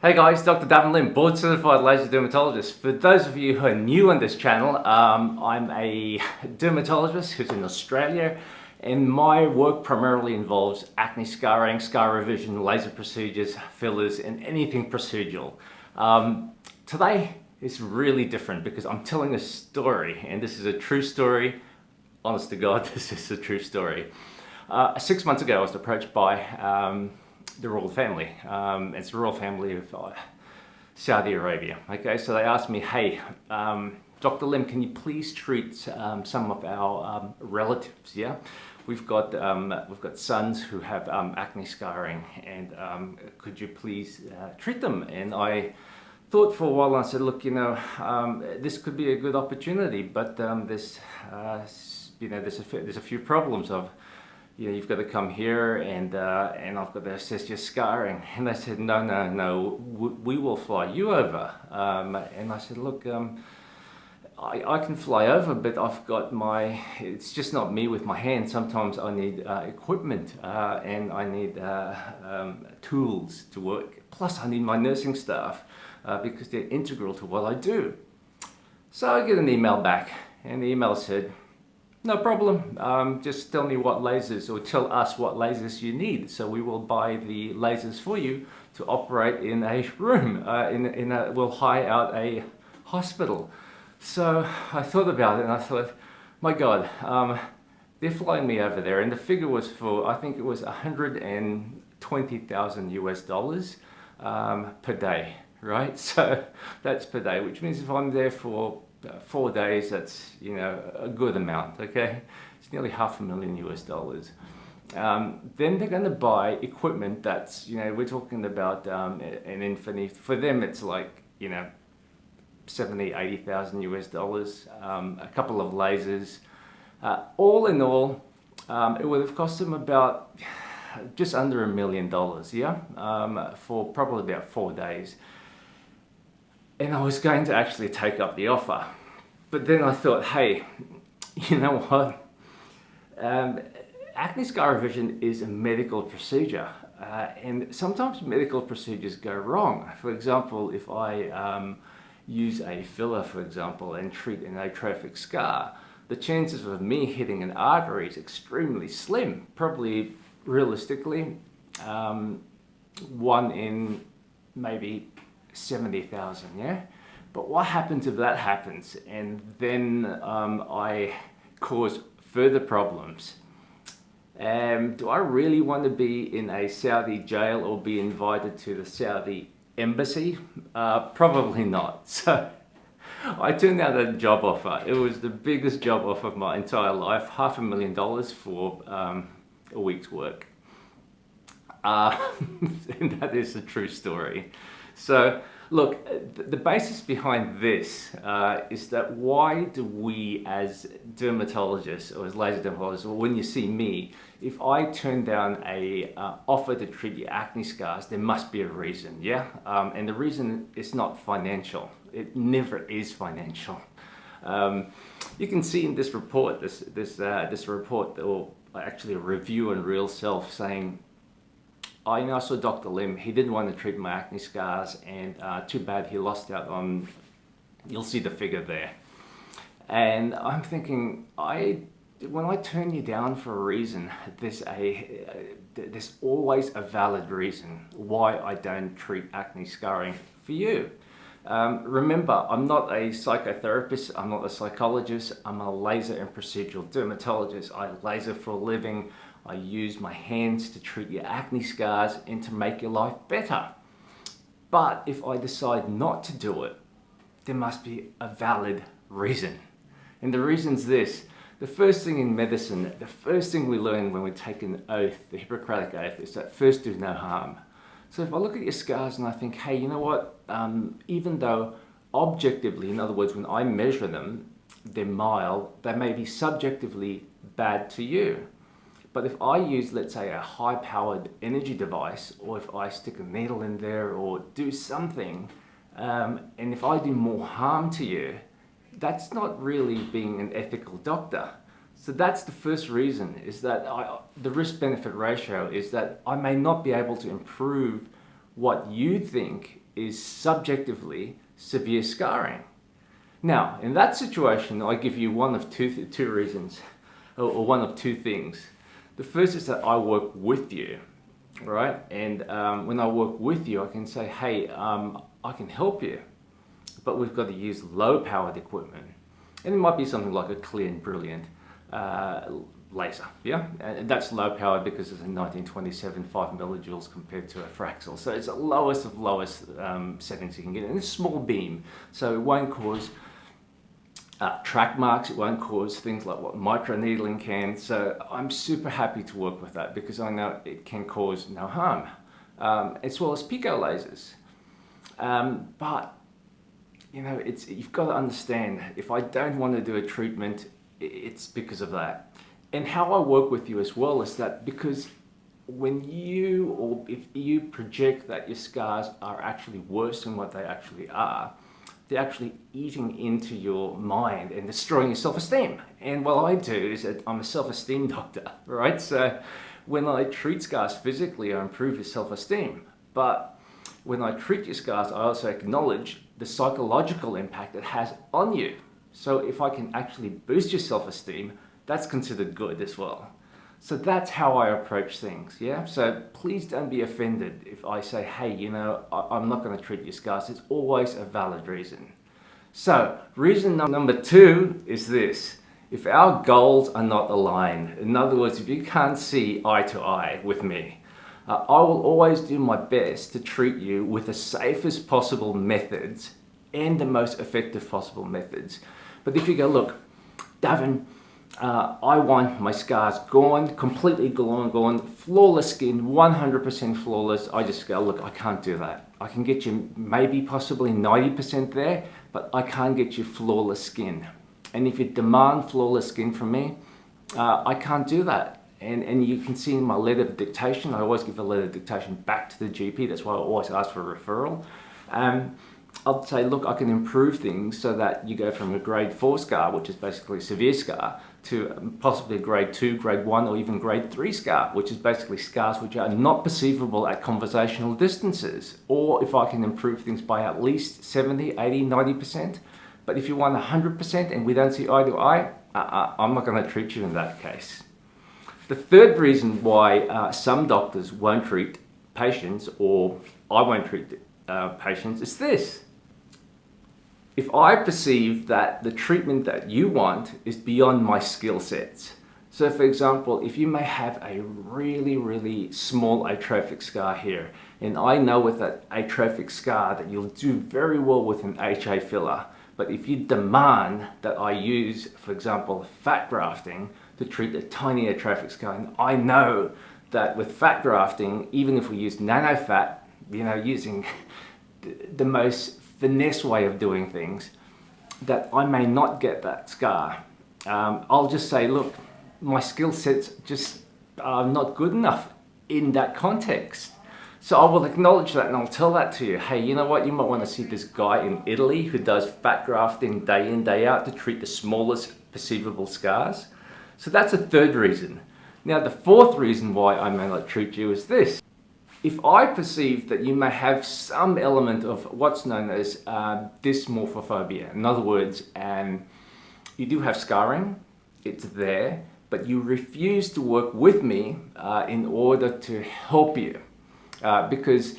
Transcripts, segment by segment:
Hey guys, Dr. Davin, board certified laser dermatologist. For those of you who are new on this channel, I'm a dermatologist who's in Australia, and my work primarily involves acne scarring, scar revision, laser procedures, fillers, and anything procedural. Today is really different because I'm telling a story, and this is a true story. Honest to God, this is a true story. 6 months ago, I was approached by the royal family. It's the royal family of Saudi Arabia. Okay, so they asked me, hey, Dr. Lim, can you please treat some of our relatives? Yeah, we've got sons who have acne scarring, and could you please treat them? And I thought for a while, and I said, look, this could be a good opportunity, but there's a few problems of, you've got to come here and I've got to assess your scarring. And they said, no, we will fly you over. And I said, look, I can fly over, but I've got it's just not me with my hands. Sometimes I need equipment and I need tools to work. Plus I need my nursing staff because they're integral to what I do. So I get an email back, and the email said, no problem, just tell me what lasers, or tell us what lasers you need, so we will buy the lasers for you to operate in a room, we'll hire out a hospital. So I thought about it and I thought, my God, they're flying me over there, and the figure was for, I think it was 120,000 US dollars per day, right? So that's per day, which means if I'm there for 4 days, that's a good amount. Okay, it's nearly $500,000 US dollars. Then they're going to buy equipment that's, we're talking about an infinity. For them, it's like 70,000-80,000 US dollars. A couple of lasers. All in all, it would have cost them about just under $1 million. Yeah, for probably about 4 days. And I was going to actually take up the offer, but then I thought, hey, you know what? Acne scar revision is a medical procedure, and sometimes medical procedures go wrong. For example, if I use a filler, for example, and treat an atrophic scar, the chances of me hitting an artery is extremely slim. Probably, realistically, 1 in maybe 70,000, yeah? But what happens if that happens and then I cause further problems? Do I really want to be in a Saudi jail or be invited to the Saudi embassy? Probably not. So I turned down that job offer. It was the biggest job offer of my entire life, $500,000 for a week's work. And that is a true story. So look, the basis behind this is that why do we as dermatologists or as laser dermatologists, or when you see me, if I turn down a offer to treat your acne scars, there must be a reason, yeah? And the reason is not financial. It never is financial. You can see in this report, this report, or actually a review on Real Self, saying, I saw Dr. Lim, he didn't want to treat my acne scars, and too bad he lost out on, you'll see the figure there. And I'm thinking, when I turn you down for a reason, there's always a valid reason why I don't treat acne scarring for you. Remember, I'm not a psychotherapist, I'm not a psychologist, I'm a laser and procedural dermatologist. I laser for a living. I use my hands to treat your acne scars and to make your life better. But if I decide not to do it, there must be a valid reason. And the reason's this: the first thing in medicine, the first thing we learn when we take an oath, the Hippocratic Oath, is that first do no harm. So if I look at your scars and I think, hey, you know what, even though objectively, in other words, when I measure them, they're mild, they may be subjectively bad to you. But if I use, let's say, a high-powered energy device, or if I stick a needle in there or do something, and if I do more harm to you, that's not really being an ethical doctor. So that's the first reason, is that the risk-benefit ratio is that I may not be able to improve what you think is subjectively severe scarring. Now, in that situation, I give you one of two reasons, or one of two things. The first is that I work with you, right? And when I work with you, I can say, hey, I can help you, but we've got to use low-powered equipment. And it might be something like a clear and brilliant laser, yeah? And that's low-powered because it's a 1927 5 millijoules compared to a Fraxel. So it's the lowest of lowest settings you can get. And it's a small beam, so it won't cause track marks, it won't cause things like what microneedling can. So I'm super happy to work with that because I know it can cause no harm, as well as pico lasers. But you know, you've got to understand, if I don't want to do a treatment, it's because of that. And how I work with you as well is that because when you, or if you project that your scars are actually worse than what they actually are, they're actually eating into your mind and destroying your self-esteem. And what I do is that I'm a self-esteem doctor, right? So when I treat scars physically, I improve your self-esteem. But when I treat your scars, I also acknowledge the psychological impact it has on you. So if I can actually boost your self-esteem, that's considered good as well. So that's how I approach things, yeah? So please don't be offended if I say, hey, you know, I'm not going to treat your scars. It's always a valid reason. So reason number two is this. If our goals are not aligned, in other words, if you can't see eye to eye with me, I will always do my best to treat you with the safest possible methods and the most effective possible methods. But if you go, look, Davin, I want my scars gone, completely gone, flawless skin, 100% flawless. I just go, look, I can't do that. I can get you maybe possibly 90% there, but I can't get you flawless skin. And if you demand flawless skin from me, I can't do that. And you can see in my letter of dictation, I always give a letter of dictation back to the GP. That's why I always ask for a referral. I'll say, look, I can improve things so that you go from a grade 4 scar, which is basically a severe scar, to possibly a grade 2, grade 1, or even grade 3 scar, which is basically scars which are not perceivable at conversational distances. Or if I can improve things by at least 70, 80, 90%. But if you want 100% and we don't see eye to eye, I'm not going to treat you in that case. The third reason why some doctors won't treat patients, or I won't treat patients, is this. If I perceive that the treatment that you want is beyond my skill sets. So for example, if you may have a really, really small atrophic scar here, and I know with that atrophic scar that you'll do very well with an HA filler, but if you demand that I use, for example, fat grafting to treat a tiny atrophic scar, and I know that with fat grafting, even if we use nano fat, you know, using the most finesse way of doing things, that I may not get that scar. I'll just say, look, my skill sets just are not good enough in that context. So I will acknowledge that and I'll tell that to you. Hey, you know what? You might want to see this guy in Italy who does fat grafting day in, day out to treat the smallest perceivable scars. So that's a third reason. Now, the fourth reason why I may not treat you is this. If I perceive that you may have some element of what's known as dysmorphophobia, in other words, you do have scarring, it's there, but you refuse to work with me in order to help you. Because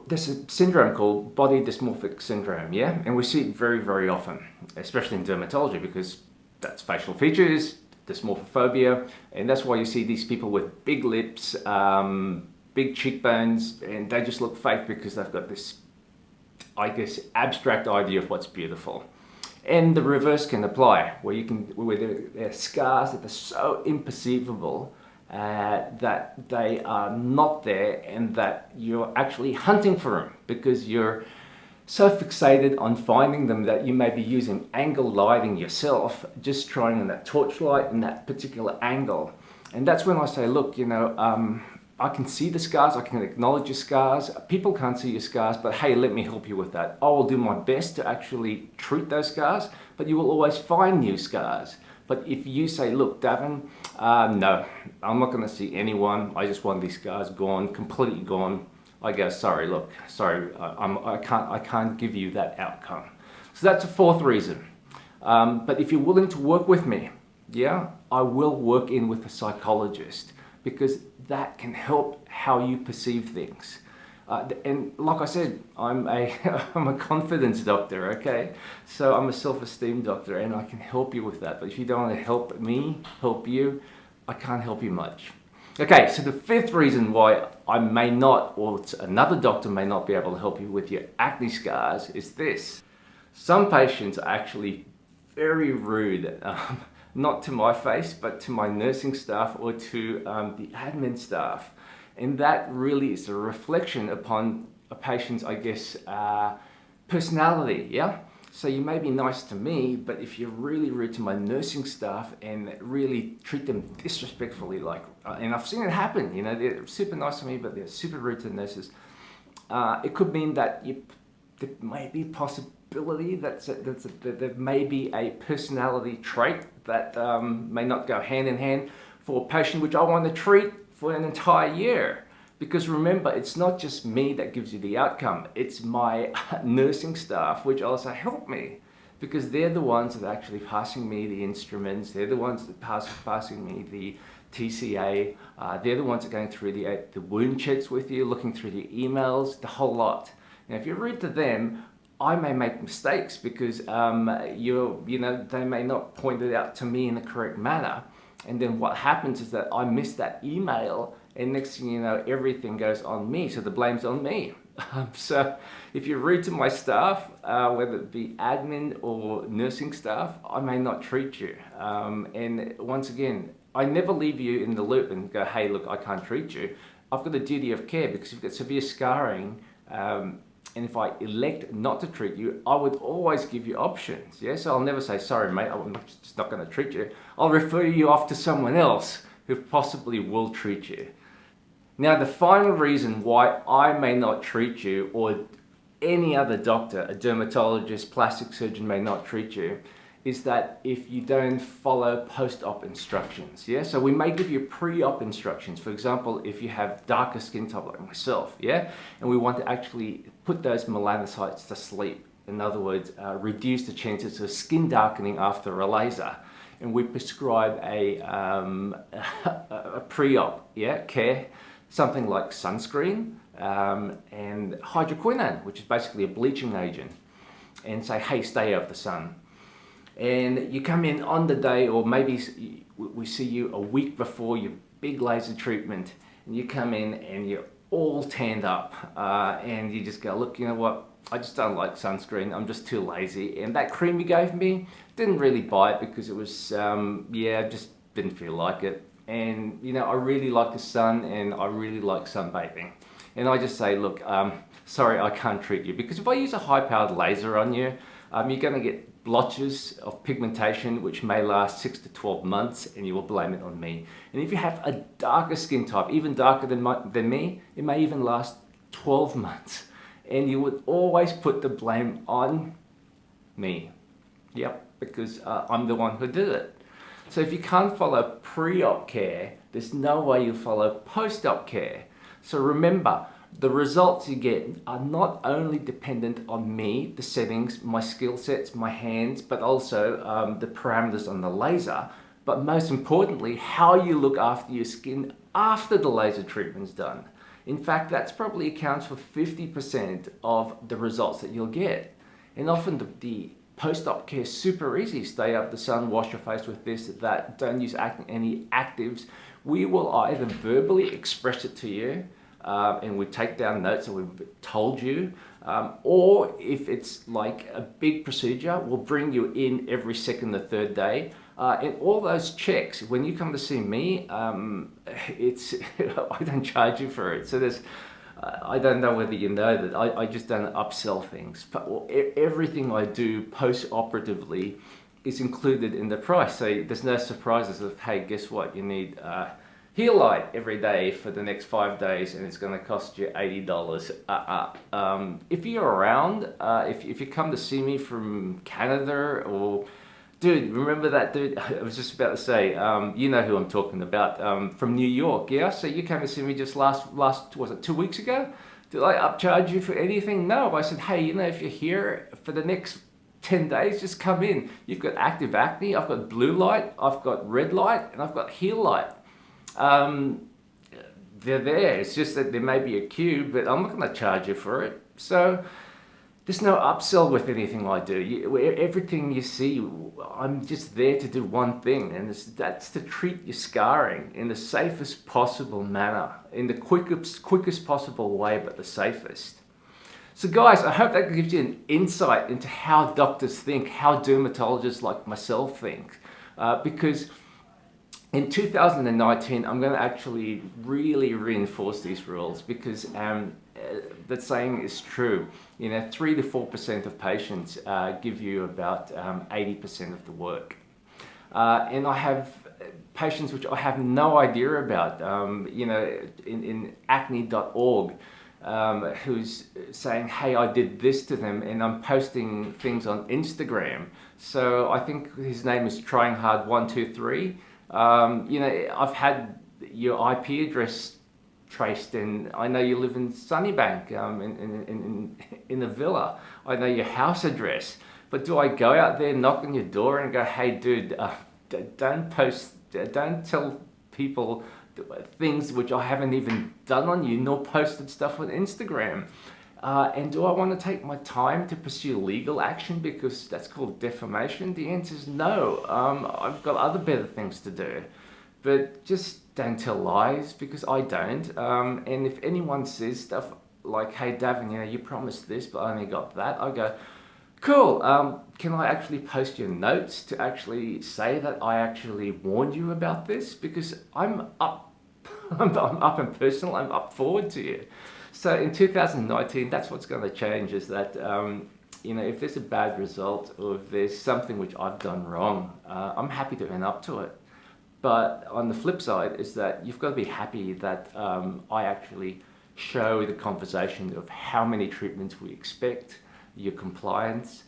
there's a syndrome called body dysmorphic syndrome, yeah? And we see it very, very often, especially in dermatology, because that's facial features, dysmorphophobia, and that's why you see these people with big lips, big cheekbones, and they just look fake because they've got this, I guess, abstract idea of what's beautiful. And the reverse can apply, where there are scars that are so imperceivable that they are not there, and that you're actually hunting for them because you're so fixated on finding them that you may be using angle lighting yourself, just trying on that torchlight in that particular angle. And that's when I say, look, you know, I can see the scars, I can acknowledge your scars, people can't see your scars, but hey, let me help you with that. I will do my best to actually treat those scars, but you will always find new scars. But if you say, look, Davin, no, I'm not going to see anyone, I just want these scars gone, completely gone, I go, sorry, look, sorry, I can't give you that outcome. So that's a fourth reason. But if you're willing to work with me, yeah, I will work in with a psychologist, because that can help how you perceive things. And like I said, I'm a confidence doctor, okay? So I'm a self-esteem doctor, and I can help you with that. But if you don't want to help me, help you, I can't help you much. Okay, so the fifth reason why I may not, or another doctor may not be able to help you with your acne scars is this. Some patients are actually very rude, not to my face, but to my nursing staff or to the admin staff. And that really is a reflection upon a patient's, I guess, personality, yeah? So you may be nice to me, but if you're really rude to my nursing staff and really treat them disrespectfully, like, and I've seen it happen, you know, they're super nice to me, but they're super rude to the nurses. It could mean that there may be a possibility that there may be a personality trait that may not go hand in hand for a patient which I want to treat for an entire year. Because remember, it's not just me that gives you the outcome, it's my nursing staff which also help me, because they're the ones that are actually passing me the instruments, they're the ones that passing me the TCA, they're the ones that are going through the wound checks with you, looking through the emails, the whole lot. Now if you read to them, I may make mistakes because they may not point it out to me in the correct manner. And then what happens is that I miss that email, and next thing you know, everything goes on me, so the blame's on me. So if you read to my staff, whether it be admin or nursing staff, I may not treat you. And once again, I never leave you in the loop and go, hey, look, I can't treat you. I've got a duty of care, because you've got severe scarring, and if I elect not to treat you, I would always give you options. Yeah? So I'll never say, sorry, mate, I'm just not going to treat you. I'll refer you off to someone else who possibly will treat you. Now, the final reason why I may not treat you, or any other doctor, a dermatologist, plastic surgeon may not treat you, is that if you don't follow post-op instructions, yeah? So we may give you pre-op instructions. For example, if you have darker skin type like myself, yeah? And we want to actually put those melanocytes to sleep. In other words, reduce the chances of skin darkening after a laser. And we prescribe a pre-op, yeah, care, something like sunscreen and hydroquinone, which is basically a bleaching agent, and say, hey, stay out of the sun. And you come in on the day, or maybe we see you a week before your big laser treatment, and you come in and you're all tanned up, and you just go, look, you know what, I just don't like sunscreen, I'm just too lazy. And that cream you gave me, didn't really buy it because it was, I just didn't feel like it. And you know, I really like the sun, and I really like sunbathing. And I just say, look, sorry, I can't treat you, because if I use a high-powered laser on you, you're going to get blotches of pigmentation which may last 6 to 12 months, and you will blame it on me. And if you have a darker skin type, even darker than me, it may even last 12 months, and you would always put the blame on me. Yep, because I'm the one who did it. So if you can't follow pre-op care, there's no way you'll follow post-op care. So remember, the results you get are not only dependent on me, the settings, my skill sets, my hands, but also the parameters on the laser. But most importantly, how you look after your skin after the laser treatment's done. In fact, that's probably accounts for 50% of the results that you'll get. And often the post-op care is super easy. Stay out the sun, wash your face with this, that, don't use any actives. We will either verbally express it to you, and we take down notes that we've told you, or if it's like a big procedure, we'll bring you in every second or third day. And all those checks, when you come to see me, I don't charge you for it. So there's, I don't know whether you know that I just don't upsell things, but everything I do post-operatively is included in the price. So there's no surprises of, hey, guess what, you need Heel Light every day for the next 5 days, and it's going to cost you $80. If you're around, if you come to see me from Canada, or dude, remember that dude? I was just about to say, you know who I'm talking about, from New York, yeah? So you came to see me just last was it 2 weeks ago? Did I upcharge you for anything? No. I said, hey, you know, if you're here for the next 10 days, just come in. You've got active acne, I've got blue light, I've got red light, and I've got heel light. They're there. It's just that there may be a queue, but I'm not going to charge you for it. So there's no upsell with anything I do. Everything you see, I'm just there to do one thing, and that's to treat your scarring in the safest possible manner, in the quickest possible way, but the safest. So guys, I hope that gives you an insight into how doctors think, how dermatologists like myself think, because in 2019, I'm going to actually really reinforce these rules, because that saying is true. You know, 3 to 4% of patients give you about 80% of the work. And I have patients which I have no idea about, you know, in acne.org, who's saying, hey, I did this to them, and I'm posting things on Instagram. So I think his name is Trying Hard 123. You know, I've had your IP address traced, and I know you live in Sunnybank, in a villa. I know your house address, but do I go out there, knock on your door, and go, hey, dude, don't tell people things which I haven't even done on you, nor posted stuff on Instagram. And do I want to take my time to pursue legal action because that's called defamation? The answer is no. I've got other better things to do. But just don't tell lies, because I don't. And if anyone says stuff like, hey, Davin, you know, you promised this, but I only got that, I go, cool, can I actually post your notes to actually say that I actually warned you about this? Because I'm up and personal, I'm up forward to you. So in 2019, that's what's going to change, is that, you know, if there's a bad result, or if there's something which I've done wrong, I'm happy to own up to it. But on the flip side is that you've got to be happy that I actually show the conversation of how many treatments we expect, your compliance,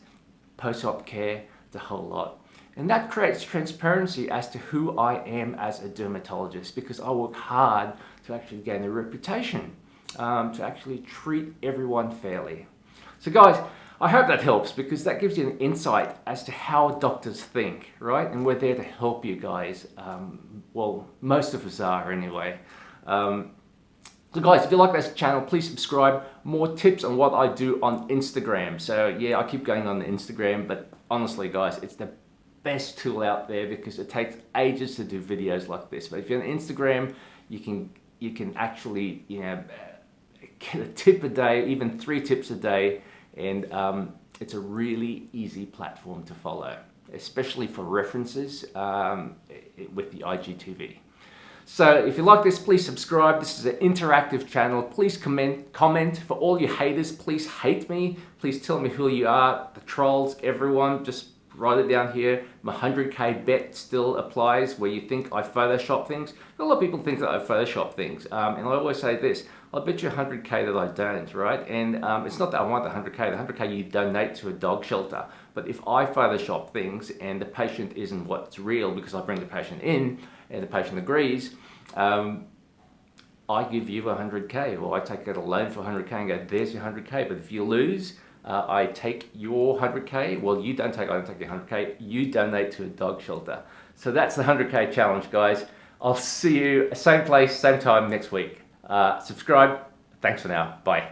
post-op care, the whole lot. And that creates transparency as to who I am as a dermatologist, because I work hard to actually gain a reputation, to actually treat everyone fairly. So guys, I hope that helps, because that gives you an insight as to how doctors think, right? And we're there to help you guys. Well, most of us are anyway. So guys, if you like this channel, please subscribe. More tips on what I do on Instagram. So yeah, I keep going on the Instagram, but honestly guys, it's the best tool out there, because it takes ages to do videos like this. But if you're on Instagram, you can actually, you know, get a tip a day, even 3 tips a day, and it's a really easy platform to follow, especially for references with the IGTV. So if you like this, please subscribe. This is an interactive channel. Please comment. For all you haters, please hate me. Please tell me who you are, the trolls, everyone. Just write it down here. My 100K bet still applies, where you think I Photoshop things. A lot of people think that I Photoshop things. And I always say this, I'll bet you 100K that I don't, right? And it's not that I want the 100K. The 100K you donate to a dog shelter. But if I Photoshop things and the patient isn't what's real, because I bring the patient in and the patient agrees, I give you 100K, or I take out a loan for 100K and go, there's your 100K. But if you lose, I take your 100K. Well, I don't take your 100K. You donate to a dog shelter. So that's the 100K challenge, guys. I'll see you same place, same time next week. Subscribe. Thanks for now. Bye.